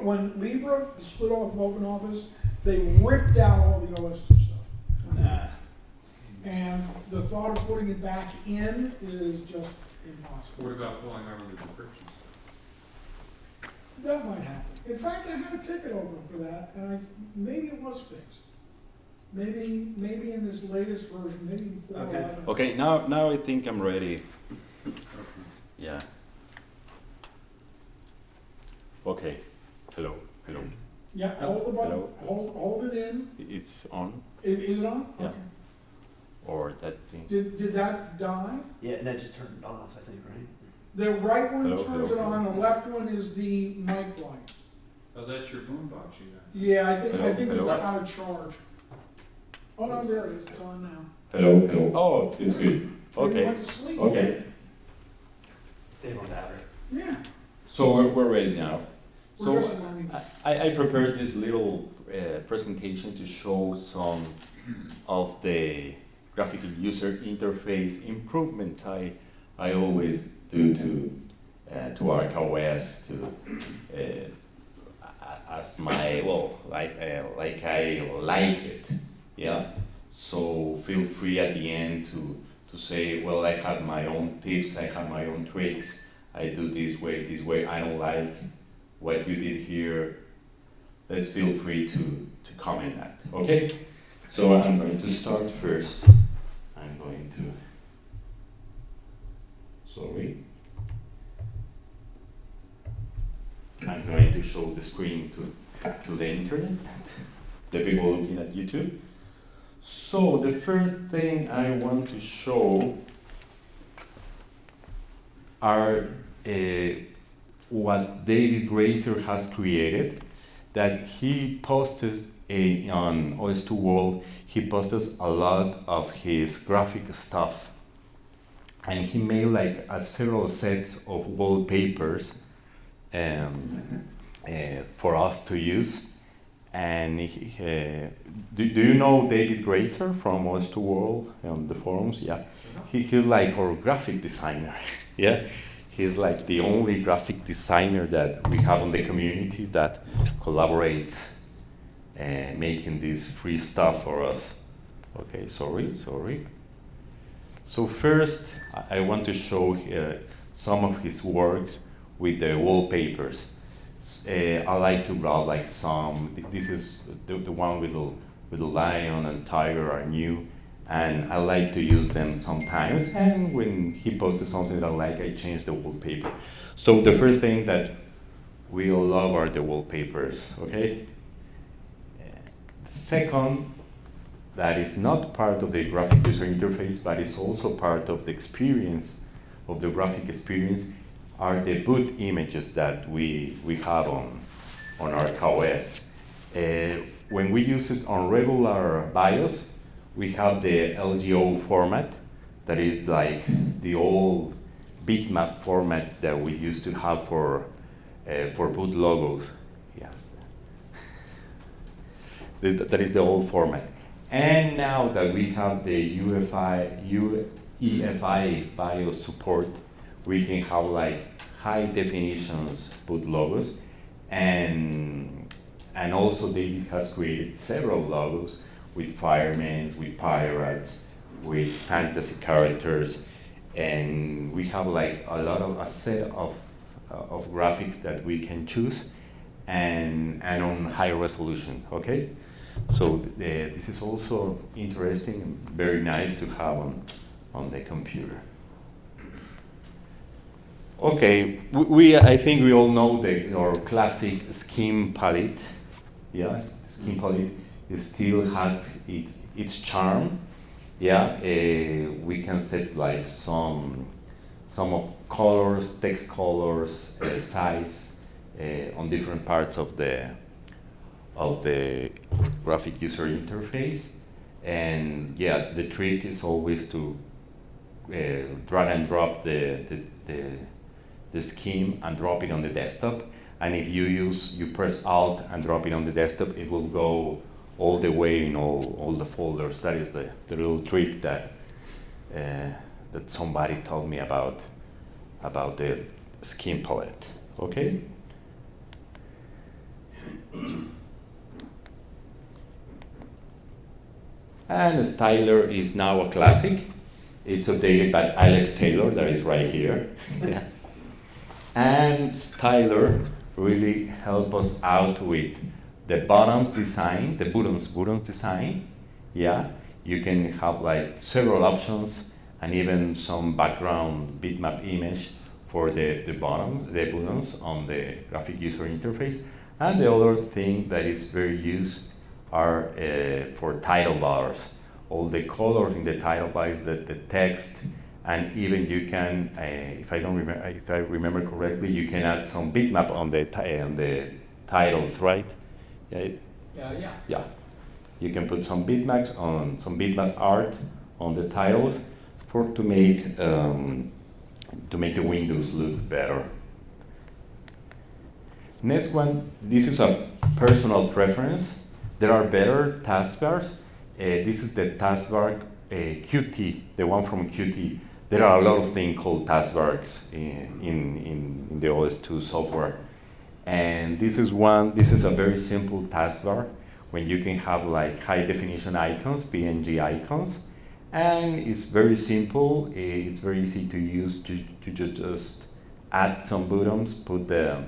when Libra split off from OpenOffice, they ripped out all the OS2 stuff. Nah. And the thought of putting it back in is just impossible. What about pulling over the decryptions? That might happen. In fact, I had a ticket open for that, and maybe it was fixed. Maybe in this latest version, maybe before. Okay. Okay, now I think I'm ready. Yeah. Okay. Hello. Yeah, hold the button, Hello. hold it in. It's on, Is it on? Yeah. Okay. or that thing. Did that die? Yeah, and that just turned it off, I think, right? The right one Hello, turns it hello. on, the left one is the mic light. Oh, that's your boombox you got. Yeah, I think Hello, it's hello. out of charge. Oh no, there it is, it's on now. Hello. Oh, it's good. Maybe it Okay. went to sleep. Okay. Save on battery. Yeah, So we're ready now. we're So just learning. I prepared this little presentation to show some of the graphical user interface improvements I always do to ArcaOS as my like I like it, yeah. So feel free at the end to say, well, I have my own tips, I have my own tricks, I do this way, I don't like what you did here. Let's feel free to comment that, okay? So I'm going to start first. I'm going to, sorry. I'm going to show the screen to the internet, the people looking at YouTube. So the first thing I want to show are what David Grazer has created, that he posted on OS2 World. He posted a lot of his graphic stuff, and he made like several sets of wallpapers for us to use. And do you know David Grazer from OS2 World on the forums? Yeah, he's like our graphic designer. Yeah, he's like the only graphic designer that we have in the community that collaborates making this free stuff for us. Okay, sorry. So first, I want to show some of his work with the wallpapers. I like to draw like some. This is the one with the lion and tiger are new, and I like to use them sometimes. And when he posted something that I like, I change the wallpaper. So the first thing that we all love are the wallpapers. Okay. Second, that is not part of the graphic user interface, but it's also part of the experience, of the graphic experience, are the boot images that we have on ArcaOS. When we use it on regular BIOS, we have the LGO format, that is like the old bitmap format that we used to have for boot logos. Yes. That is the old format. And now that we have the EFI BIOS support, we can have like high definitions boot logos, and also David has created several logos with firemen, with pirates, with fantasy characters, and we have like a set of graphics that we can choose, and on high resolution. Okay, so this is also interesting and very nice to have on the computer. Okay, I think we all know our classic scheme palette. Yeah, scheme palette. It still has its charm. Yeah, we can set like some of colors, text colors, size on different parts of the graphic user interface. And yeah, the trick is always to drag and drop the scheme and drop it on the desktop. And if you press Alt and drop it on the desktop, it will go all the way in all the folders. That is the little trick that somebody told me about the scheme palette. Okay. And Styler is now a classic. It's updated by Alex Taylor, that is right here. Yeah. And Styler really helped us out with the buttons design, the buttons design. Yeah, you can have like several options and even some background bitmap image for the buttons on the graphic user interface. And the other thing that is very used are for title bars. All the colors in the title bars, the text, and even you can, if I remember correctly, you can add some bitmap on the titles, right? Yeah. You can put some bitmaps on some bitmap art on the titles to make the windows look better. Next one, this is a personal preference. There are better taskbars. This is the taskbar Qt, the one from Qt. There are a lot of things called taskbars in the OS2 software. And this is a very simple taskbar when you can have like high definition icons, PNG icons. And it's very simple, it's very easy to use to just add some buttons, put the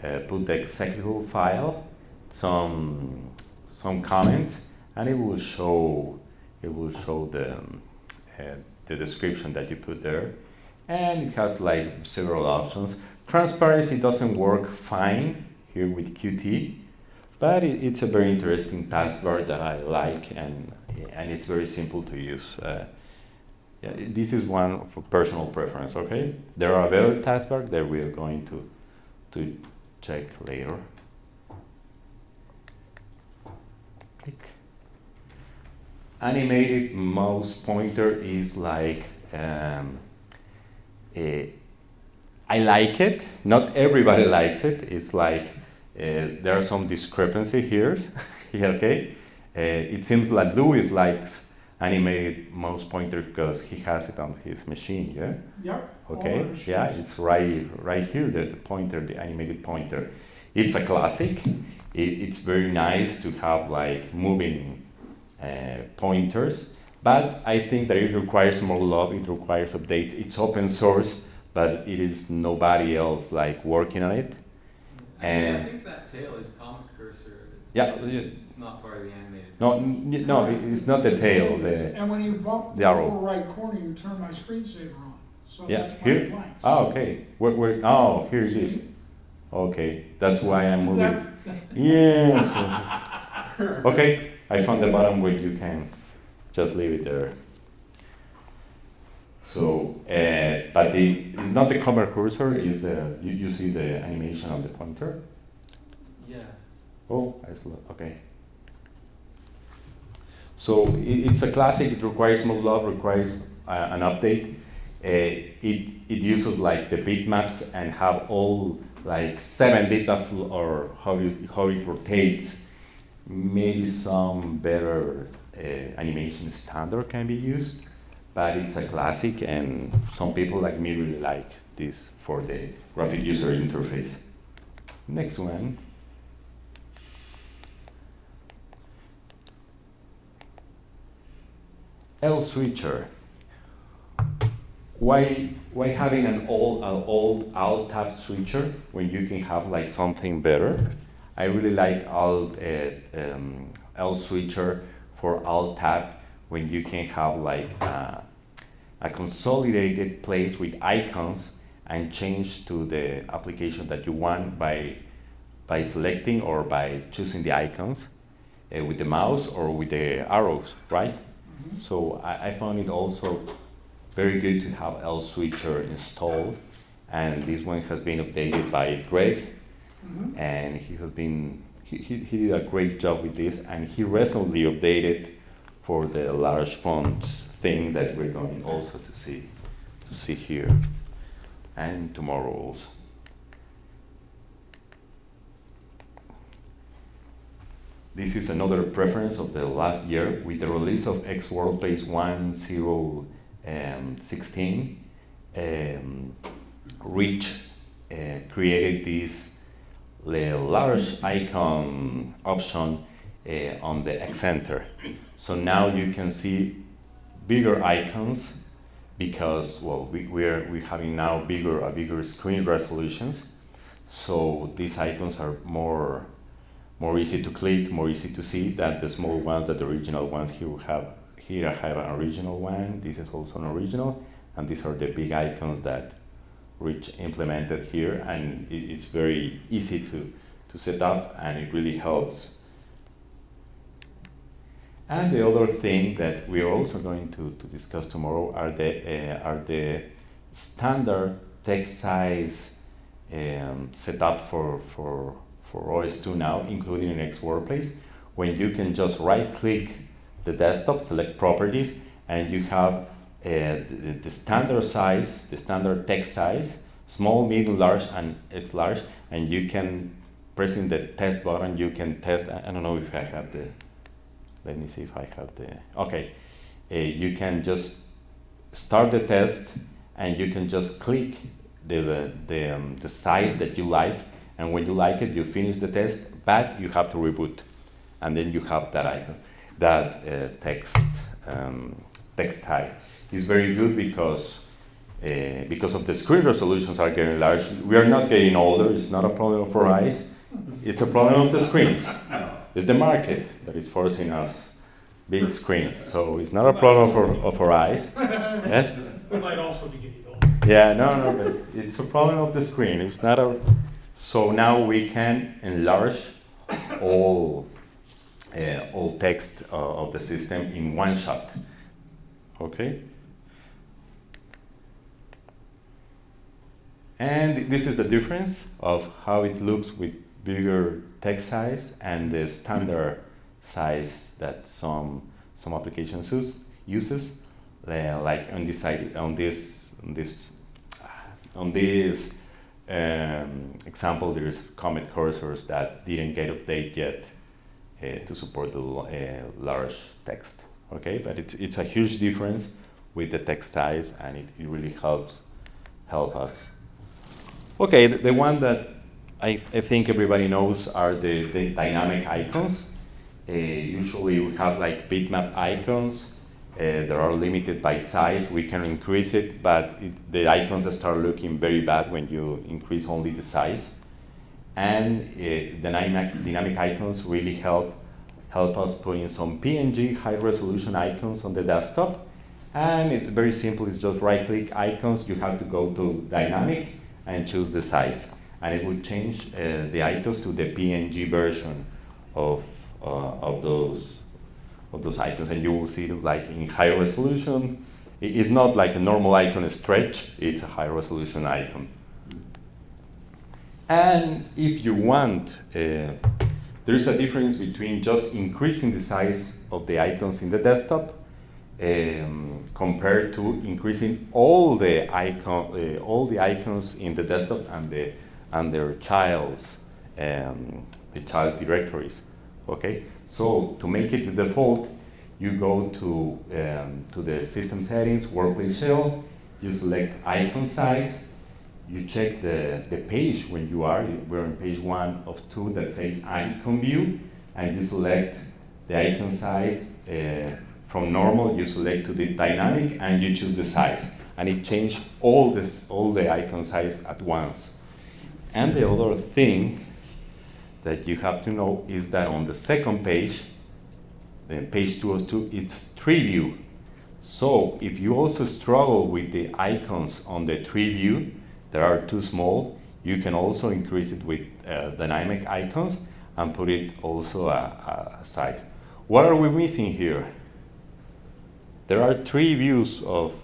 executable file, some comments, and it will show the description that you put there. And it has like several options. Transparency doesn't work fine here with Qt, but it's a very interesting taskbar that I like, and it's very simple to use. Yeah, this is one for personal preference, okay? There are better taskbars that we are going to check later. Click. Animated mouse pointer is like, I like it. Not everybody likes it. It's like, there are some discrepancy here, okay? It seems like Louis likes animated mouse pointer because he has it on his machine, yeah? Yep. Okay, yeah, it's right here, the pointer, the animated pointer. It's a classic. It's very nice to have like moving pointers, but I think that it requires more love, it requires updates. It's open source, but it is nobody else like working on it. Actually, I think that tail is comic cursor. It's not part of the animated. No, it's not the tail. And when you bump the arrow. lower right corner, you turn my screensaver on. So Yeah, that's why it here. blanks. Oh, okay. Oh, here it is. Okay, that's why I'm moving. Yes. Okay, I found the button where you can just leave it there. So, but it's not the cover cursor. Is you see the animation of the pointer? Yeah. Oh, okay. So it's a classic. It requires more love. Requires an update. It uses like the bitmaps and have all like 7 bitmaps or how it rotates. Maybe some better animation standard can be used, but it's a classic, and some people like me really like this for the graphic user interface. Next one. L switcher. Why having an old alt tab switcher when you can have like something better? I really like L switcher for alt tab when you can have like a consolidated place with icons and change to the application that you want by selecting or by choosing the icons with the mouse or with the arrows, right? Mm-hmm. So I found it also very good to have L switcher installed, and this one has been updated by Greg, mm-hmm. and he did a great job with this, and he recently updated for the large font thing that we're going also to see here, and tomorrow also. This is another preference of the last year with the release of X Worldplace 1.0.16. Rich created this large icon option on the center. So now you can see bigger icons because, well, we're having now bigger screen resolutions. So these icons are more easy to click, more easy to see than the small ones, that the original ones. Here I have an original one. This is also an original, and these are the big icons that Rich implemented here, and it's very easy to set up, and it really helps. And the other thing that we are also going to discuss tomorrow are the standard text size setup for OS2 now, including in X Workplace, when you can just right-click the desktop, select properties, and you have the standard size, the standard text size, small, medium, large, and X large, and you can, pressing the test button, you can test. I don't know if I have the, let me see if I have the, okay. You can just start the test, and you can just click the size that you like, and when you like it, you finish the test, but you have to reboot, and then you have that icon, that text type. Is very good because of the screen resolutions are getting large. We are not getting older. It's not a problem of our eyes. It's a problem of the screens. It's the market that is forcing us big screens. So it's not a problem of our eyes. We might also be getting older. Yeah, no, but it's a problem of the screen. It's not a. So now we can enlarge all text of the system in one shot. Okay. And this is the difference of how it looks with bigger text size and the standard size that some applications uses. Like on this side, on this example, there's Comet cursors that didn't get updated yet to support the large text. Okay, but it's a huge difference with the text size, and it really help us. Okay, the one that I think everybody knows are the dynamic icons. Usually we have like bitmap icons. They are limited by size. We can increase it, but the icons start looking very bad when you increase only the size. And dynamic icons really help us put in some PNG high resolution icons on the desktop. And it's very simple. It's just right-click icons. You have to go to dynamic and choose the size, and it will change the icons to the PNG version of those icons, and you will see it like in high resolution. It's not like a normal icon stretch; it's a high resolution icon. And if you want, there is a difference between just increasing the size of the icons in the desktop compared to increasing all the icons in the desktop and their child directories. Okay, so to make it the default, you go to the system settings, workplace shell. You select icon size. You check the page when we're on page 1 of 2 that says icon view, and you select the icon size. From normal, you select to the dynamic, and you choose the size, and it changes all the icon size at once. And the other thing that you have to know is that on the second page, page 202, it's tree view. So if you also struggle with the icons on the tree view that are too small, you can also increase it with dynamic icons and put it also a size. What are we missing here? There are 3 views of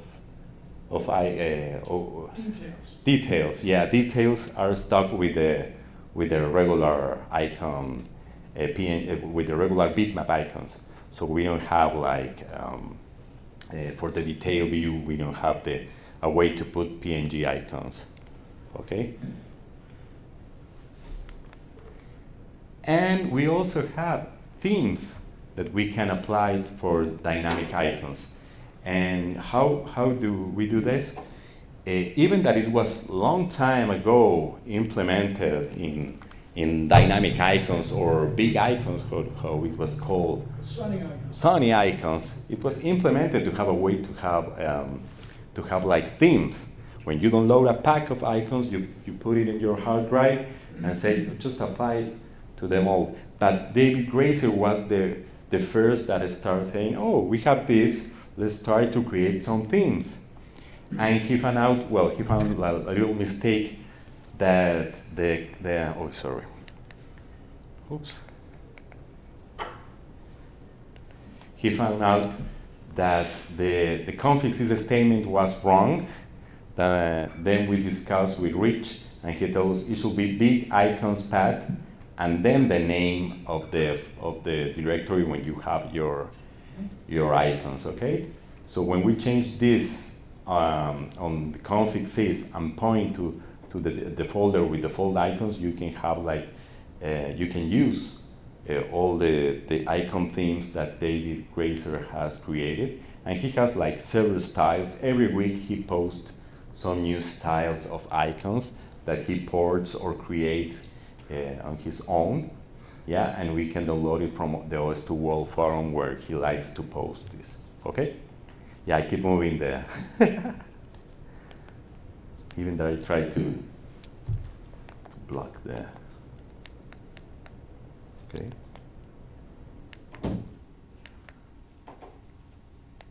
details. Yeah, details are stuck with the regular icon, with the regular bitmap icons. So we don't have like for the detail view, we don't have a way to put PNG icons. Okay. And we also have themes that we can apply for dynamic icons. And how do we do this? Even that it was long time ago implemented in in dynamic icons or big icons, how it was called, Sunny icon. sunny icons. It was implemented to have a way to have like themes. When you download a pack of icons, you put it in your hard drive and say, just apply it to them all. But David Grazer was the first that started saying, oh, we have this, let's try to create some themes. And he found out, well, he found a little mistake that oh, sorry. Oops. He found out that the config sys statement was wrong. Then we discussed with Rich, and he told us it should be big icons path, and then the name of the directory when you have your icons. Okay. So when we change this on the config sys and point to the folder with the fold icons, you can have like you can use all the icon themes that David Grazer has created, and he has like several styles. Every week he posts some new styles of icons that he ports or creates on his own. Yeah, and we can download it from the OS2 World forum where he likes to post this. Okay? Yeah, I keep moving there. Even though I try to block there. Okay.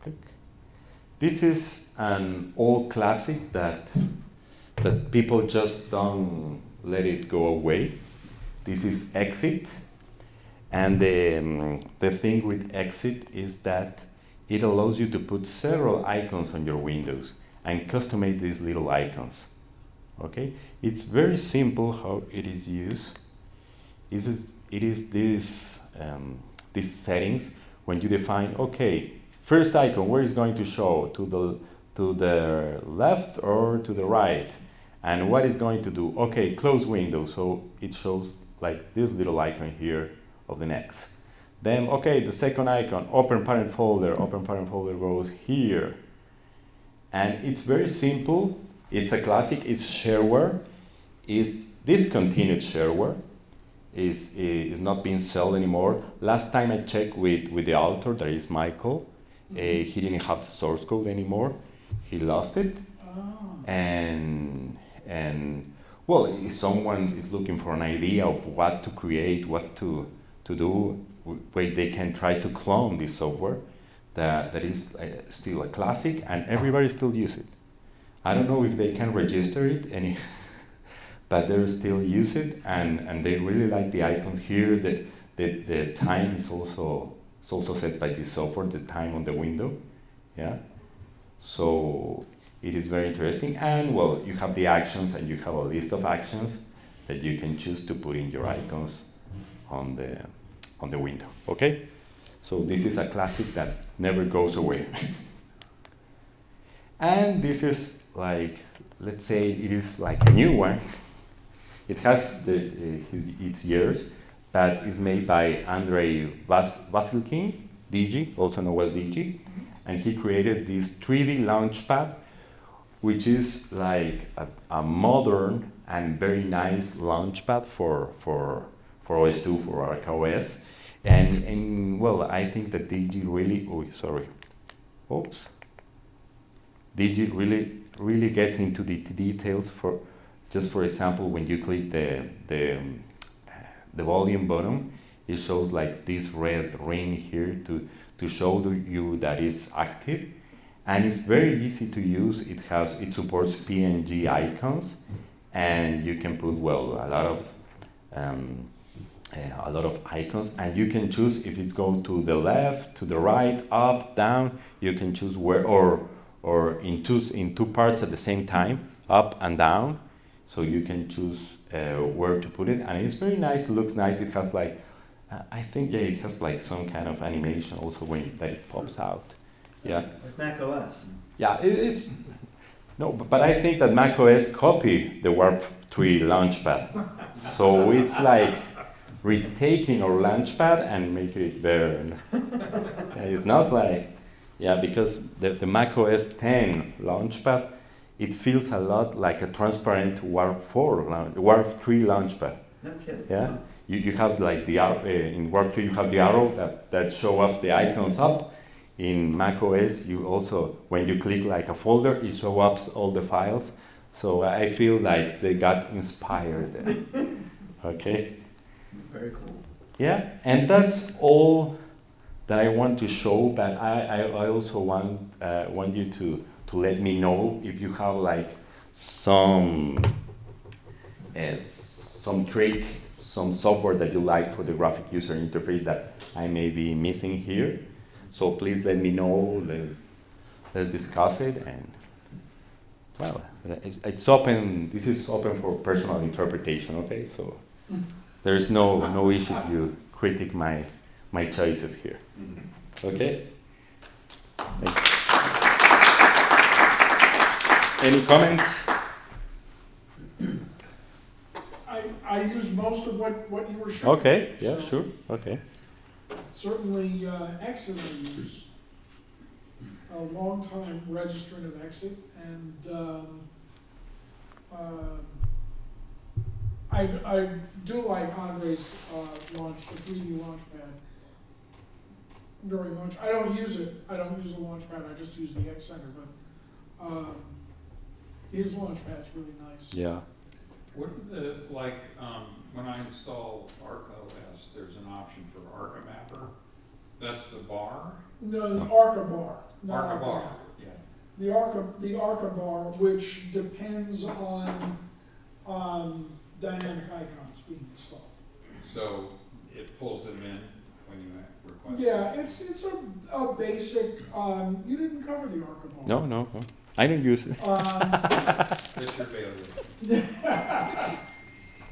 Click. This is an old classic that people just don't let it go away. This is Exit, and the thing with Exit is that it allows you to put several icons on your windows and customize these little icons. Okay, it's very simple how it is used. It is these settings when you define, okay, first icon, where is going to show, to the left or to the right, and what is going to do, okay, close window, so it shows like this little icon here of the next. Then, okay, the second icon, open parent folder goes here. And it's very simple, it's a classic, it's shareware, it's discontinued shareware, is not being sold anymore. Last time I checked with the author, that is Michael, he didn't have the source code anymore, he lost it. And well, if someone is looking for an idea of what to create, what to do, where they can try to clone this software, that is still a classic, and everybody still uses it. I don't know if they can register it, but they still use it, and they really like the icons here. The time is also set by this software, the time on the window. Yeah, so it is very interesting. And well, you have the actions, and you have a list of actions that you can choose to put in your icons on the window. Okay, so this is a classic that never goes away. And this is like, let's say it is like a new one. It has its years, but it's made by Andrei Vasilkin, DG, also known as DG, and he created this 3D Launchpad, which is like a modern and very nice launchpad for OS2, for ArcaOS. And well, I think that DG really, DG really gets into the details for, just for example, when you click the volume button, it shows like this red ring here to show you that it's active. And it's very easy to use. It supports PNG icons, and you can put, well, a lot of icons, and you can choose if it goes to the left, to the right, up, down. You can choose where, or in two parts at the same time, up and down. So you can choose where to put it, and it's very nice. It looks nice. It has like, I think, yeah, it has like some kind of animation also when that it pops out. Yeah. Like Mac OS. Yeah, it's no, but I think that macOS copied the Warp 3 Launchpad, so it's like retaking our Launchpad and making it better. It's not like, yeah, because the macOS 10 Launchpad, it feels a lot like a transparent Warp 3 Launchpad. No kidding. Yeah, you have like the arrow in Work 2. You have the arrow that show up the icons up. In macOS, you also when you click like a folder, it shows up all the files. So I feel like they got inspired. Okay. Very cool. Yeah, and that's all that I want to show. But I also want you to let me know if you have like some trick, some software that you like for the graphic user interface that I may be missing here. So please let me know. Let's discuss it. And well, it's open. This is open for personal interpretation. Okay, so there's no issue if you critique my choices here. Okay. Thank you. Any comments? I use most of what you were showing. Okay. Yeah. So Sure. Okay. certainly, Exit I use. A long time registrant of Exit, and I do like Andre's launch, the 3D Launchpad, very much. I don't use it. I don't use the Launchpad. I just use the X Center, but his Launchpad's really nice. Yeah. What are the, when I install ArcaOS, there's an option for ArcaMapper. That's the bar? No, the Arca bar. not ArcaBar, Arca. yeah. The Arca bar, which depends on dynamic icons being installed. So it pulls them in when you request? Yeah, it's a basic. You didn't cover the Arca bar. No. I didn't use it. That's your bailiwick.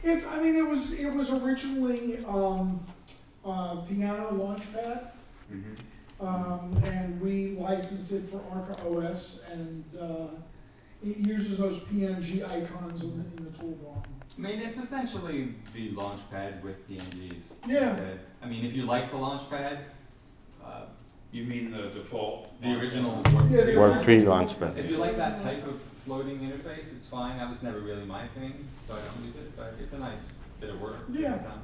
It was originally Piano Launchpad. Mm-hmm. And we licensed it for ArcaOS, and it uses those PNG icons in the toolbar. I mean, it's essentially the Launchpad with PNGs. Yeah. instead. I mean, if you like the Launchpad, You mean the default? the original Yeah, the Work 3 Launchpad. If you like that type of floating interface, it's fine. That was never really my thing, so I don't use it, but it's a nice bit of work. Yeah. It's done.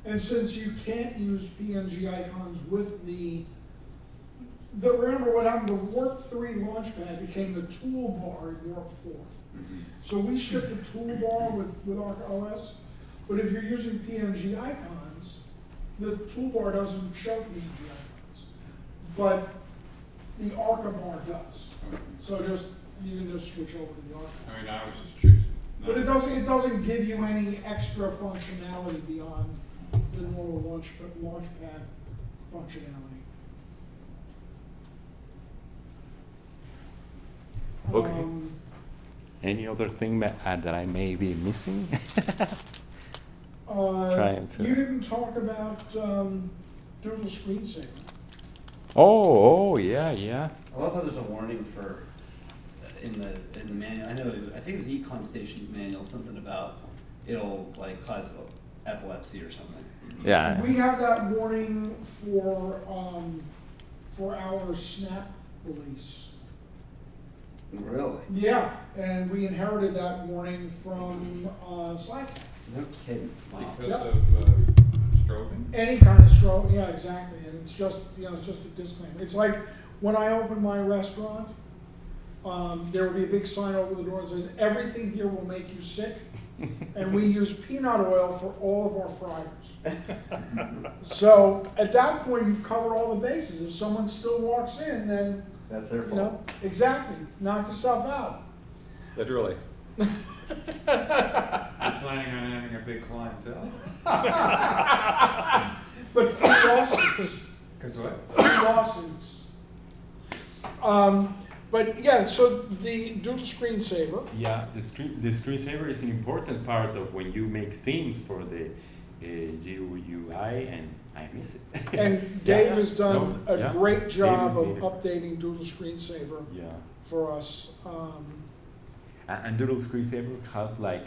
And since you can't use PNG icons with remember what happened, the Warp 3 Launchpad became the toolbar in Warp 4. So we shipped the toolbar with ArcaOS, but if you're using PNG icons, the toolbar doesn't show PNG icons, but the Arca bar does. So you can just switch over to the Arca. I mean, I was just choosing. But it doesn't give you any extra functionality beyond the normal launchpad functionality. Okay. Any other thing that I may be missing? Trying to. You didn't talk about Doodle Screensaver. Oh, yeah. I love how there's a warning for in the manual. I think it was eComStation's manual, something about it'll like cause epilepsy or something. Yeah. We have that warning for our Snap release. Really? Yeah, and we inherited that warning from Slack. No kidding. Wow. Because Yep. of strobing? Any kind of stroke, yeah, exactly, and it's just a disclaimer. It's like when I open my restaurant, there will be a big sign over the door that says, "Everything here will make you sick," and we use peanut oil for all of our fryers. So at that point, you've covered all the bases. If someone still walks in, then That's their fault. exactly, knock yourself out. Literally. You're planning on having a big clientele? But free lawsuits. Because what? Free lawsuits. But yeah, so the Doodle Screensaver. Yeah, the screensaver is an important part of when you make themes for the GUI, and I miss it. And Dave has done a yeah. great job of David made it. updating Doodle Screensaver Yeah. for us. And Doodle Screensaver has like,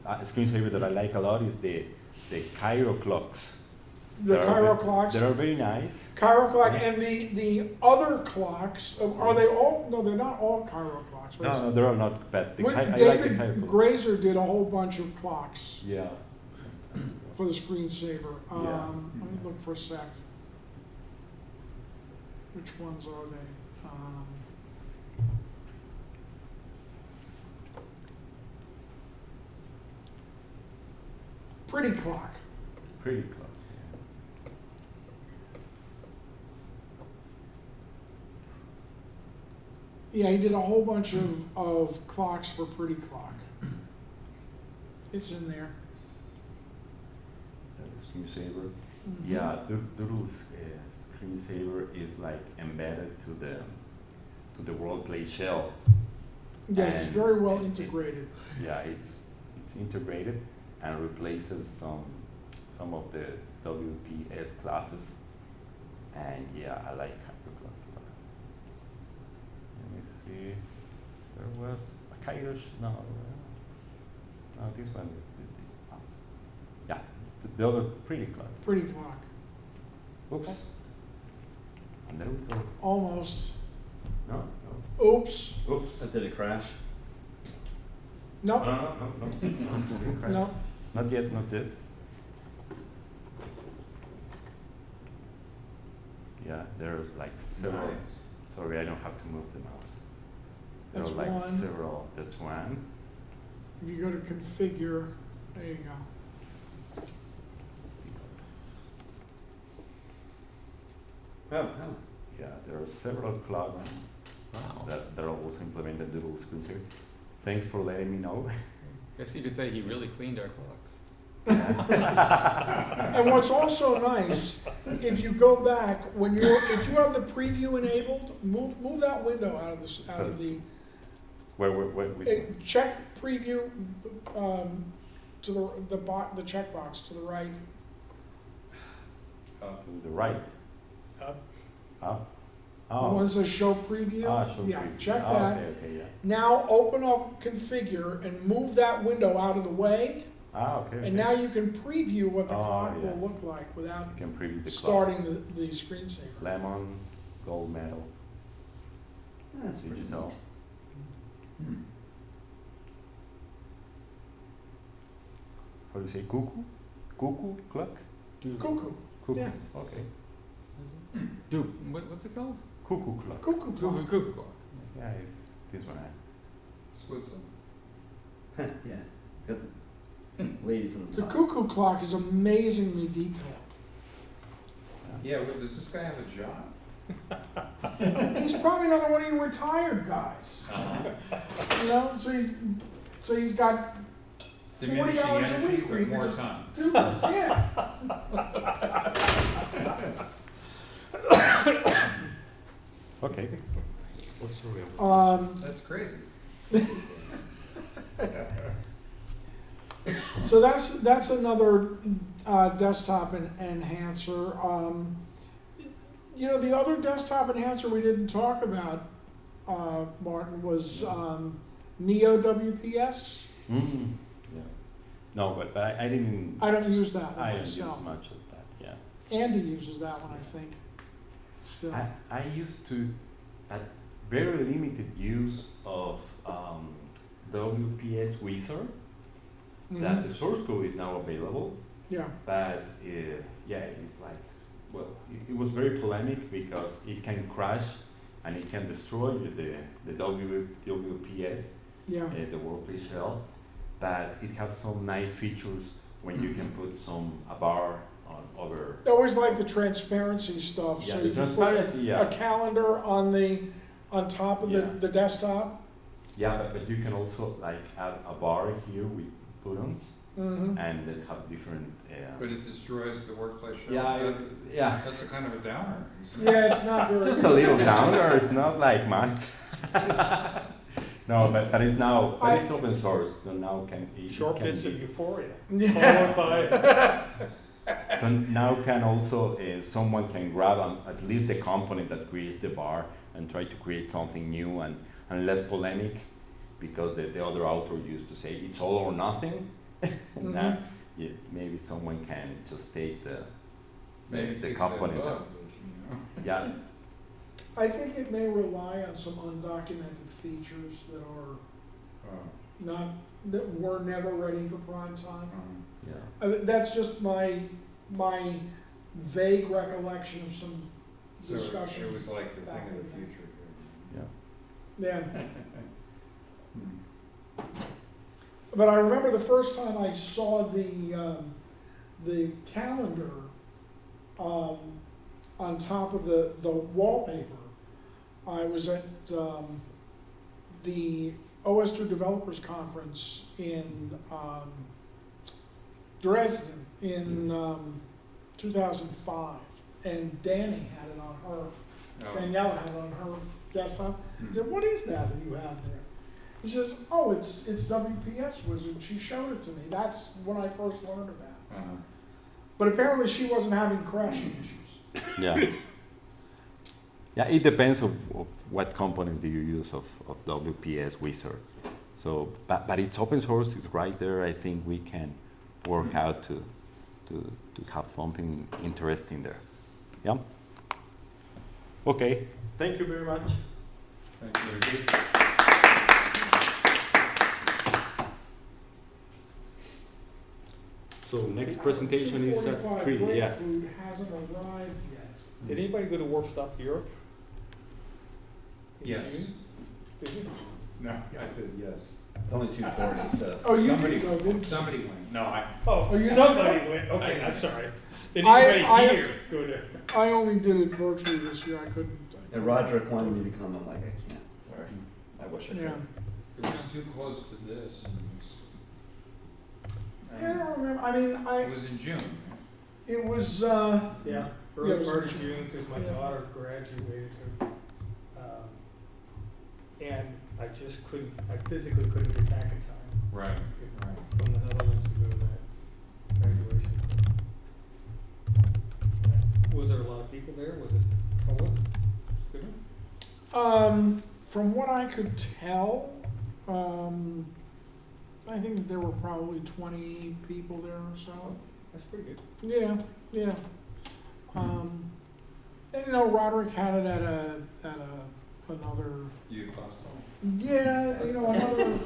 a screensaver that I like a lot is the Cairo clocks. The Cairo clocks. They're very nice. Cairo clock and the other clocks, are they all, no, they're not all Cairo clocks, right? No, they're not bad. What- I like the David Cairo clock. Grazer did a whole bunch of clocks Yeah. for the screensaver. Yeah. Let me look for a sec. Which ones are they? Pretty clock. Pretty close. Yeah, he did a whole bunch of clocks for Pretty Clock. It's in there. Screensaver. Mhm. Yeah, Doodle's screensaver is like embedded to the WorldPlay shell. Yes, it's And very well it- integrated. Yeah, it's integrated and replaces some of the WPS classes. And yeah, I like HyperClocks a lot. Let me see. There was a Kairos. No, this one. Yeah, the other Pretty Clock. Pretty Clock. Oops. And there we go. Almost. No. Oops. Oops. Did it crash? Nope. No. No. Not yet. Yeah, there's like several. Nice. Sorry, I don't have to move the mouse. There That's are like one. several. That's one. If you go to configure, there you go. Oh, Yeah, there are several clocks Wow. that are also implemented the rules screensaver. Thanks for letting me know. Guess you could say he really cleaned our clocks. And what's also nice, if you go back, if you have the preview enabled, move that window out of the, Where which one? check preview, to the checkbox to the right. To the right. Up. Up. The Oh. one that says show preview. Show Yeah, preview. check Oh, that. Okay, yeah. Now open up configure and move that window out of the way, Okay. and now you can preview what the Oh, clock yeah. will look like without you can preview the clock. starting the screensaver. Lemon, gold medal, that's pretty digital. neat. Hmm. How do you say cuckoo? Cuckoo clock? Cuckoo. Cuckoo. Yeah. Okay. Dude, what's it called? Cuckoo clock. Cuckoo clock. Cuckoo clock. Yeah, it's this one. Switzerland. Yeah, it's got the ladies on the The top. cuckoo clock is amazingly detailed. Yeah, well, does this guy have a job? He's probably another one of you retired guys. You know, so he's got Diminishing 40 hours a energy, week where but you can more just time. do this. Yeah. Okay. That's crazy. So that's another desktop enhancer. You know, the other desktop enhancer we didn't talk about, Martin, was Neo WPS. Mm. Yeah. No, but I didn't. I don't use that one I don't use myself. much of that. Yeah. Andy uses that one, I think. Still. I used to, at very limited use of WPS Wizard. That the source code is now available, Yeah. but yeah, it's like, well, it was very polemic because it can crash and it can destroy the WPS, Yeah. the WorldPlay shell, but it has some nice features when you can put a bar on over. I always like the transparency stuff. Yeah, so the you can put transparency, yeah. a calendar on top of Yeah. the desktop. Yeah, but you can also like add a bar here with buttons Mm-hmm. and that have different. But it destroys the workplace show. Yeah. That's a kind of a downer. Isn't it? Yeah, it's not very. Just a little downer. It's not like much. No, but it's now. But it's open source, so now it Short can bits be. of euphoria. Yeah. Followed by So now can also someone can grab at least the component that creates the bar and try to create something new and less polemic, because the other author used to say it's all or nothing. And now maybe someone can just take Maybe the fix that company. bug, Yeah, I think it may rely on some undocumented features that are not, that were never ready for prime time. yeah. That's just my vague recollection of some So discussions. it was like the thing back of in the the day. future. Yeah, Hmm. but I remember the first time I saw the calendar, on top of the wallpaper. I was at, the OS2 Developers Conference in, Dresden in, 2005, and Danny had it on her, Oh. Daniela had it on her desktop. Hmm. I said, what is that you have there? He says, oh, it's WPS Wizard. She showed it to me. That's when I first learned about it. Uh-huh. But apparently she wasn't having crashing issues. Yeah. Yeah, it depends of what component do you use of WPS Wizard. So, but it's open source, it's right there. I think we can work out to have something interesting there. Yeah. Okay. Thank you very much. Thank you. So next presentation is at 245 3. break Yeah. food hasn't arrived yet. Did anybody go to Warpstock Europe? in Yes. June? Did you? No, I said yes. It's only 2:40, so. Oh, you Somebody- did go, didn't you? Somebody went. No, I. Oh, you Somebody didn't went, okay, I'm sorry. Did I- anybody here go to? I only did it virtually this year. I couldn't. And Roderick wanted me to come, I'm like, I can't, sorry. I wish I could. Yeah. It was too close to this. And I don't remember. I mean, it was in June. it was, Yeah, Yeah, it early was part in of June, because my Yeah. daughter graduated. And I just couldn't, I physically couldn't get back in time Right, right. from the Netherlands to go to that graduation. Was there a lot of people there? Was it, how was it? Good? from what I could tell, I think that there were probably 20 people there or so. That's pretty good. Yeah, yeah. And you know, Roderick had it at another, Youth hostel. yeah, you know,